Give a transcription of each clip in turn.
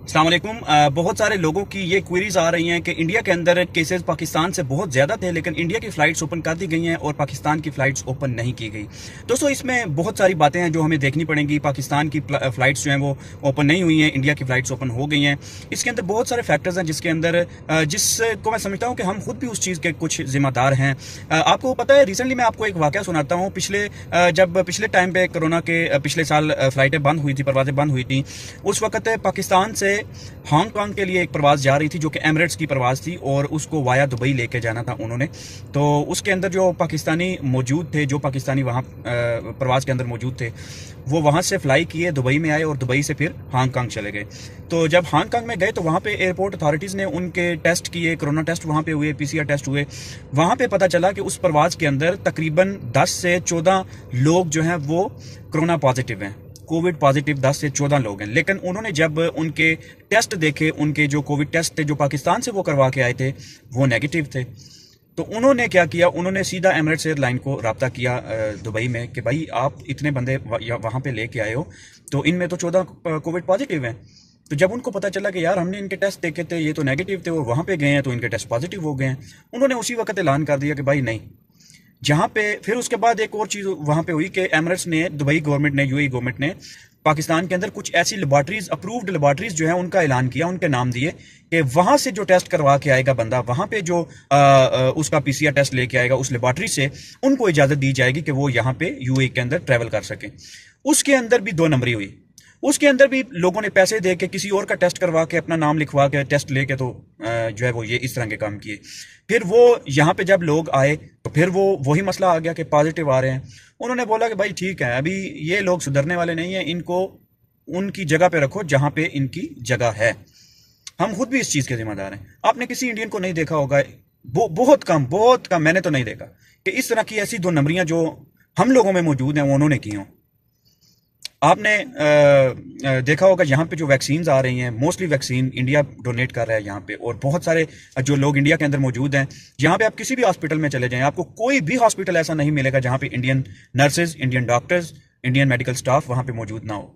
अस्सलाम वालेकुम। बहुत सारे लोगों की ये क्वेरीज आ रही हैं कि इंडिया के अंदर केसेस पाकिस्तान से बहुत ज़्यादा थे, लेकिन इंडिया की फ़्लाइट्स ओपन कर दी गई हैं और पाकिस्तान की फ़्लाइट्स ओपन नहीं की गई। दोस्तों, इसमें बहुत सारी बातें हैं जो हमें देखनी पड़ेंगी। पाकिस्तान की फ़्लाइट्स जो हैं वो ओपन नहीं हुई हैं, इंडिया की फ़्लाइट्स ओपन हो गई हैं। इसके अंदर बहुत सारे फैक्टर्स हैं जिसके अंदर जिसको मैं समझता हूँ कि हम खुद भी उस चीज़ के कुछ ज़िम्मेदार हैं। आपको पता है, रिसेंटली मैं आपको एक वाक़या सुनाता हूँ। जब पिछले टाइम पे कोरोना के पिछले साल फ़्लाइटें बंद हुई थी, परवाज़ें बंद हुई थी, उस वक्त पाकिस्तान से हांगकांग के लिए एक प्रवास जा रही थी जो कि एमिरेट्स की प्रवास थी और उसको वाया दुबई लेके जाना था उन्होंने। तो उसके अंदर जो पाकिस्तानी मौजूद थे, जो पाकिस्तानी वहाँ प्रवास के अंदर मौजूद थे, वो वहाँ से फ्लाई किए, दुबई में आए और दुबई से फिर हांगकांग चले गए। तो जब हांगकांग में गए तो वहाँ पे एयरपोर्ट अथॉरिटीज़ ने उनके टेस्ट किए, कोरोना टेस्ट वहाँ पे हुए, PCR टेस्ट हुए। वहाँ पे पता चला कि उस प्रवास के अंदर तकरीबन 10 से 14 लोग जो हैं वो कोरोना पॉजिटिव हैं, कोविड पॉजिटिव 10 से 14 लोग हैं। लेकिन उन्होंने जब उनके टेस्ट देखे, उनके जो कोविड टेस्ट थे जो पाकिस्तान से वो करवा के आए थे, वो नेगेटिव थे। तो उन्होंने क्या किया, उन्होंने सीधा एमिरेट्स एयरलाइन को रब्ता किया दुबई में कि भाई आप इतने बंदे वहाँ पे लेके आए हो, तो इनमें तो 14 कोविड पॉजिटिव हैं। तो जब उनको पता चला कि यार हमने इनके टेस्ट देखे थे, ये तो नेगेटिव थे, और वहाँ पे गए हैं तो इनके टेस्ट पॉजिटिव हो गए हैं, उन्होंने उसी वक्त ऐलान कर दिया कि भाई नहीं। जहाँ पे फिर उसके बाद एक और चीज़ वहाँ पे हुई कि एमिरेट्स ने, दुबई गवर्नमेंट ने, यूएई गवर्नमेंट ने पाकिस्तान के अंदर कुछ ऐसी लेबॉर्ट्रीज, अप्रूव्ड लेबॉर्ट्रीज जो है उनका ऐलान किया, उनके नाम दिए कि वहाँ से जो टेस्ट करवा के आएगा बंदा, वहाँ पे जो उसका PCR टेस्ट लेके आएगा उस लेबॉर्ट्री से, उनको इजाज़त दी जाएगी कि वो यहाँ पे यूएई के अंदर ट्रैवल कर सकें। उसके अंदर भी 2 नंबरी हुई। उसके अंदर भी लोगों ने पैसे दे के किसी और का टेस्ट करवा के, अपना नाम लिखवा के टेस्ट लेके तो जो है वो ये इस तरह के काम किए। फिर वो यहाँ पे जब लोग आए तो फिर वो वही मसला आ गया कि पॉजिटिव आ रहे हैं। उन्होंने बोला कि भाई ठीक है, अभी ये लोग सुधरने वाले नहीं हैं, इनको उनकी जगह पे रखो जहाँ पे इनकी जगह है। हम खुद भी इस चीज़ के जिम्मेदार हैं। आपने किसी इंडियन को नहीं देखा होगा, बहुत कम, मैंने तो नहीं देखा कि इस तरह की ऐसी 2 नंबरियाँ जो हम लोगों में मौजूद हैं वो उन्होंने की हों। आपने देखा होगा यहाँ पे जो वैक्सीन्स आ रही हैं, मोस्टली वैक्सीन इंडिया डोनेट कर रहा है यहाँ पे, और बहुत सारे जो लोग इंडिया के अंदर मौजूद हैं, यहाँ पे आप किसी भी हॉस्पिटल में चले जाएं, आपको कोई भी हॉस्पिटल ऐसा नहीं मिलेगा जहाँ पे Indian nurses, Indian doctors, Indian medical staff वहाँ पे मौजूद ना हो।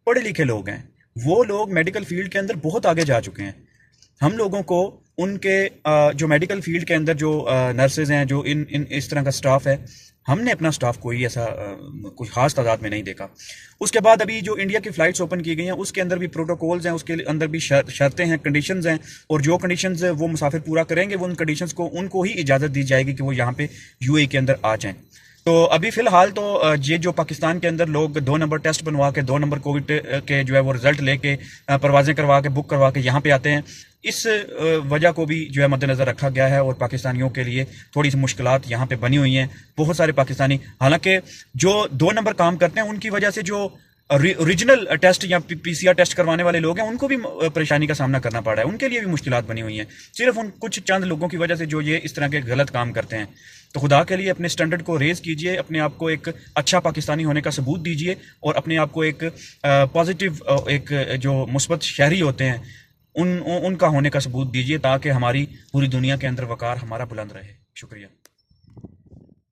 पढ़े लिखे लोग हैं वो, लोग मेडिकल फील्ड के अंदर बहुत आगे जा चुके हैं। हम लोगों को उनके जो मेडिकल फील्ड के अंदर जो नर्सेज हैं, जो इन इस तरह का स्टाफ है, हमने अपना स्टाफ कोई ऐसा कोई खास तादाद में नहीं देखा। उसके बाद अभी जो इंडिया की फ़्लाइट्स ओपन की गई हैं उसके अंदर भी प्रोटोकॉल्स हैं, उसके अंदर भी शर्तें हैं, कंडीशंस हैं, और जो कंडीशंस वो मुसाफिर पूरा करेंगे वो उन कंडीशंस को उनको ही इजाज़त दी जाएगी कि वो यहाँ पे यूएई के अंदर आ जाएँ। तो अभी फ़िलहाल तो ये जो पाकिस्तान के अंदर लोग 2 नंबर टेस्ट बनवा के, 2 नंबर कोविड के जो है वो रिज़ल्ट लेके, परवाज़ें करवा के, बुक करवा के यहाँ पे आते हैं, इस वजह को भी जो है मद्देनज़र रखा गया है। और पाकिस्तानियों के लिए थोड़ी सी मुश्किलात यहाँ पे बनी हुई हैं। बहुत सारे पाकिस्तानी, हालांकि जो 2 नंबर काम करते हैं, उनकी वजह से जो ओरिजिनल टेस्ट या PCR टेस्ट करवाने वाले लोग हैं उनको भी परेशानी का सामना करना पड़ रहा है, उनके लिए भी मुश्किलात बनी हुई हैं, सिर्फ उन कुछ चंद लोगों की वजह से जो ये इस तरह के गलत काम करते हैं। तो खुदा के लिए अपने स्टैंडर्ड को रेज़ कीजिए, अपने आप को एक अच्छा पाकिस्तानी होने का सबूत दीजिए, और अपने आप को एक पॉजिटिव, एक जो मुस्बत शहरी होते हैं उनका होने का सबूत दीजिए, ताकि हमारी पूरी दुनिया के अंदर वकार हमारा बुलंद रहे। शुक्रिया।